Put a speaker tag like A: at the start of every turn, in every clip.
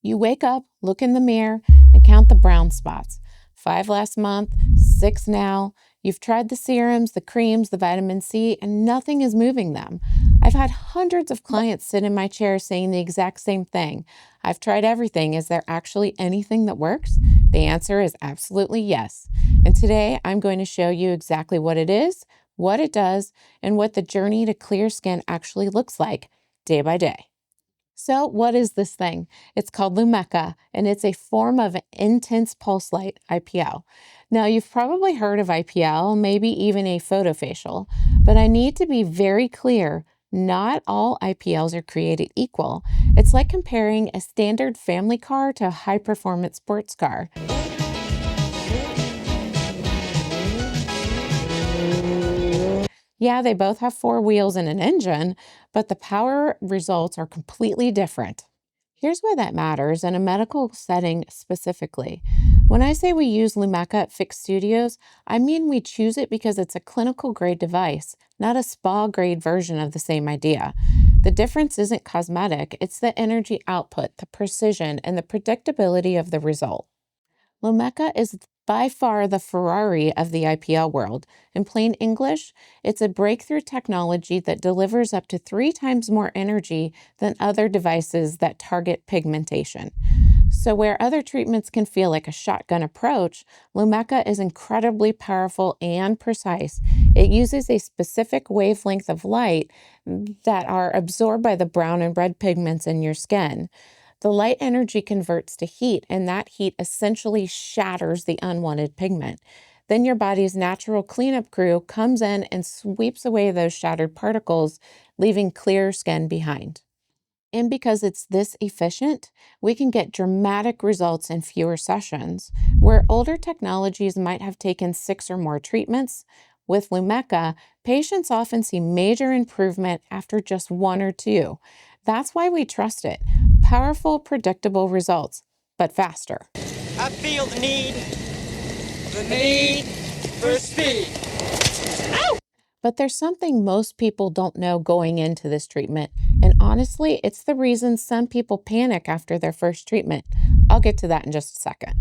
A: You wake up, look in the mirror, and count the brown spots. 5 last month, 6 now. You've tried the serums, the creams, the vitamin C, and nothing is moving them. I've had hundreds of clients sit in my chair saying the exact same thing. I've tried everything. Is there actually anything that works? The answer is absolutely yes. And today I'm going to show you exactly what it is, what it does, and what the journey to clear skin actually looks like day by day. So what is this thing? It's called Lumecca, and it's a form of intense pulse light, IPL. Now, you've probably heard of IPL, maybe even a photofacial, but I need to be very clear. Not all IPLs are created equal. It's like comparing a standard family car to a high-performance sports car. Yeah, they both have 4 wheels and an engine, but the power results are completely different. Here's why that matters in a medical setting specifically. When I say we use Lumecca at Fix Studios, I mean we choose it because it's a clinical grade device, not a spa grade version of the same idea. The difference isn't cosmetic, it's the energy output, the precision, and the predictability of the result. Lumecca is by far the Ferrari of the IPL world. In plain English, it's a breakthrough technology that delivers up to 3 times more energy than other devices that target pigmentation. So where other treatments can feel like a shotgun approach, Lumecca is incredibly powerful and precise. It uses a specific wavelength of light that are absorbed by the brown and red pigments in your skin. The light energy converts to heat, and that heat essentially shatters the unwanted pigment. Then your body's natural cleanup crew comes in and sweeps away those shattered particles, leaving clear skin behind. And because it's this efficient, we can get dramatic results in fewer sessions. Where older technologies might have taken 6 or more treatments, with Lumecca, patients often see major improvement after just 1 or 2. That's why we trust it. Powerful, predictable results, but faster.
B: I feel the need for speed. Ow!
A: But there's something most people don't know going into this treatment, and honestly, it's the reason some people panic after their first treatment. I'll get to that in just a second.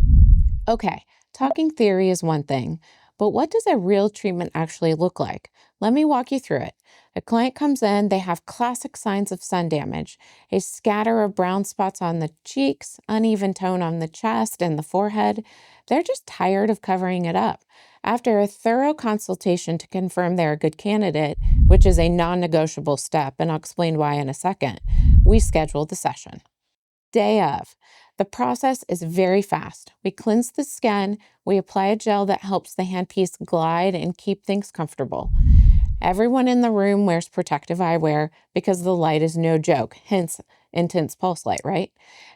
A: Okay, talking theory is one thing, but what does a real treatment actually look like? Let me walk you through it. A client comes in, they have classic signs of sun damage, a scatter of brown spots on the cheeks, uneven tone on the chest and the forehead. They're just tired of covering it up. After a thorough consultation to confirm they're a good candidate, which is a non-negotiable step, and I'll explain why in a second, we schedule the session. Day of. The process is very fast. We cleanse the skin, we apply a gel that helps the handpiece glide and keep things comfortable. Everyone in the room wears protective eyewear because the light is no joke, hence intense pulse light, right?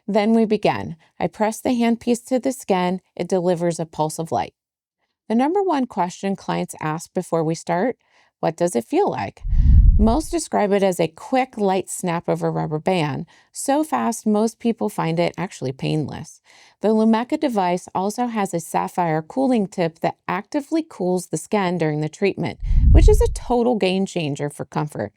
A: Then we begin. I press the handpiece to the skin, it delivers a pulse of light. The number one question clients ask before we start, what does it feel like? Most describe it as a quick, light snap of a rubber band. So fast, most people find it actually painless. The Lumecca device also has a sapphire cooling tip that actively cools the skin during the treatment, which is a total game changer for comfort.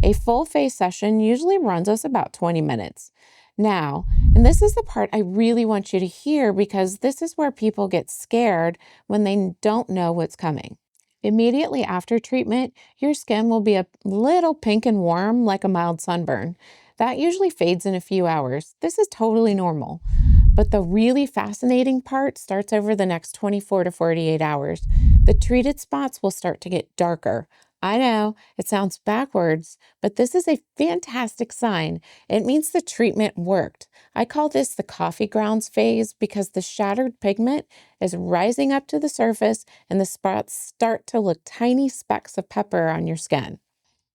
A: A full face session usually runs us about 20 minutes. Now, and this is the part I really want you to hear because this is where people get scared when they don't know what's coming. Immediately after treatment, your skin will be a little pink and warm like a mild sunburn. That usually fades in a few hours. This is totally normal. But the really fascinating part starts over the next 24 to 48 hours. The treated spots will start to get darker. I know, it sounds backwards, but this is a fantastic sign. It means the treatment worked. I call this the coffee grounds phase because the shattered pigment is rising up to the surface and the spots start to look tiny specks of pepper on your skin.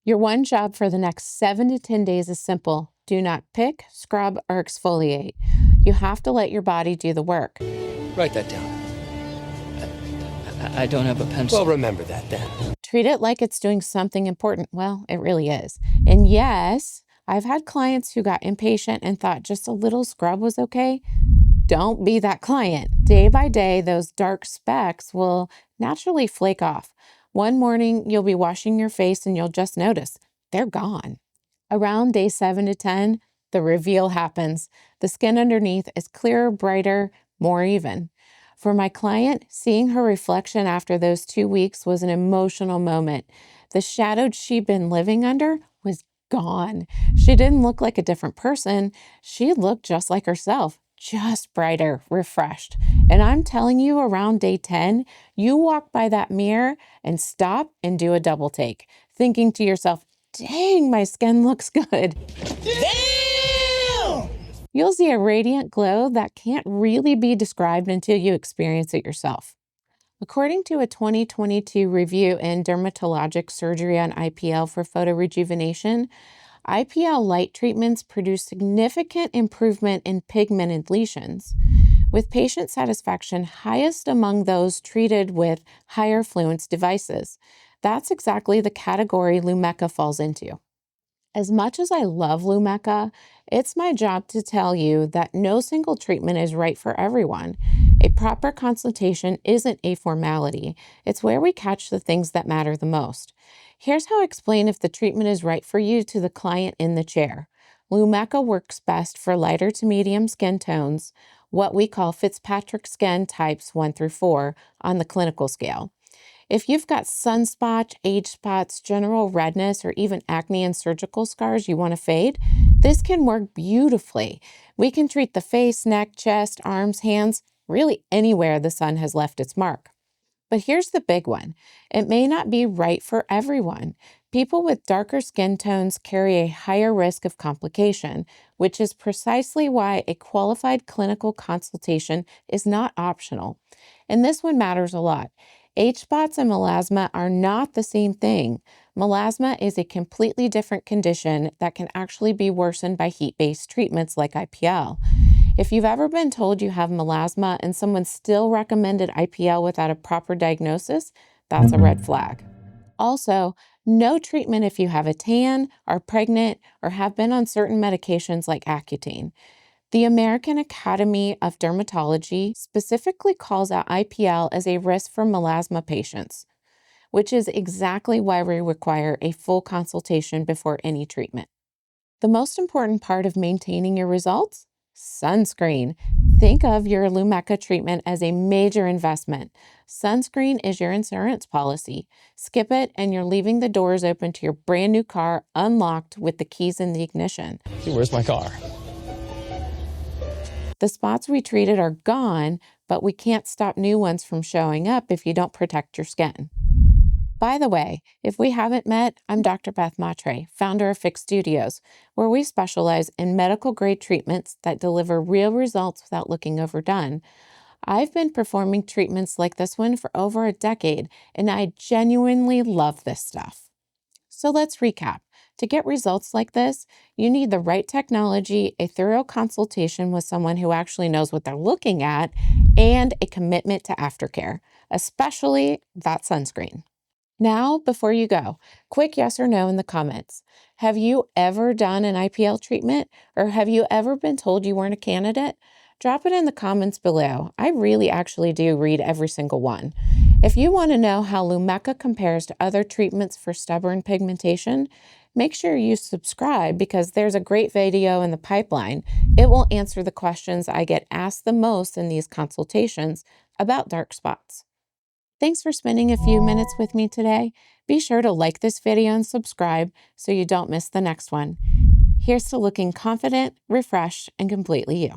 A: Your one job for the next 7 to 10 days is simple. Do not pick, scrub, or exfoliate. You have to let your body do the work.
B: Write that down. I don't have a pencil. Well, remember that then.
A: Treat it like it's doing something important. Well, it really is. And yes, I've had clients who got impatient and thought just a little scrub was okay. Don't be that client. Day by day, those dark specks will naturally flake off. One morning, you'll be washing your face and you'll just notice they're gone. Around day 7 to 10, the reveal happens. The skin underneath is clearer, brighter, more even. For my client, seeing her reflection after those 2 weeks was an emotional moment. The shadow she'd been living under was gone. She didn't look like a different person. She looked just like herself, just brighter, refreshed. And I'm telling you, around day 10, you walk by that mirror and stop and do a double take, thinking to yourself, dang, my skin looks good.
B: Damn!
A: You'll see a radiant glow that can't really be described until you experience it yourself. According to a 2022 review in Dermatologic Surgery on IPL for photorejuvenation, IPL light treatments produce significant improvement in pigmented lesions, with patient satisfaction highest among those treated with higher fluence devices. That's exactly the category Lumecca falls into. As much as I love Lumecca, it's my job to tell you that no single treatment is right for everyone. A proper consultation isn't a formality. It's where we catch the things that matter the most. Here's how I explain if the treatment is right for you to the client in the chair. Lumecca works best for lighter to medium skin tones, what we call Fitzpatrick skin types 1 through 4 on the clinical scale. If you've got sunspots, age spots, general redness, or even acne and surgical scars you want to fade, this can work beautifully. We can treat the face, neck, chest, arms, hands, really anywhere the sun has left its mark. But here's the big one. It may not be right for everyone. People with darker skin tones carry a higher risk of complication, which is precisely why a qualified clinical consultation is not optional. And this one matters a lot. H-spots and melasma are not the same thing. Melasma is a completely different condition that can actually be worsened by heat-based treatments like IPL. If you've ever been told you have melasma and someone still recommended IPL without a proper diagnosis, that's a red flag. Also, no treatment if you have a tan, are pregnant, or have been on certain medications like Accutane. The American Academy of Dermatology specifically calls out IPL as a risk for melasma patients, which is exactly why we require a full consultation before any treatment. The most important part of maintaining your results? Sunscreen. Think of your Lumecca treatment as a major investment. Sunscreen is your insurance policy. Skip it and you're leaving the doors open to your brand new car unlocked with the keys in the ignition.
B: Where's my car?
A: The spots we treated are gone, but we can't stop new ones from showing up if you don't protect your skin. By the way, if we haven't met, I'm Dr. Beth Matre, founder of Fix Studios, where we specialize in medical-grade treatments that deliver real results without looking overdone. I've been performing treatments like this one for over a decade, and I genuinely love this stuff. So let's recap. To get results like this, you need the right technology, a thorough consultation with someone who actually knows what they're looking at, and a commitment to aftercare, especially that sunscreen. Now, before you go, quick yes or no in the comments. Have you ever done an IPL treatment, or have you ever been told you weren't a candidate? Drop it in the comments below. I really actually do read every single one. If you want to know how Lumecca compares to other treatments for stubborn pigmentation, make sure you subscribe because there's a great video in the pipeline. It will answer the questions I get asked the most in these consultations about dark spots. Thanks for spending a few minutes with me today. Be sure to like this video and subscribe so you don't miss the next one. Here's to looking confident, refreshed, and completely you.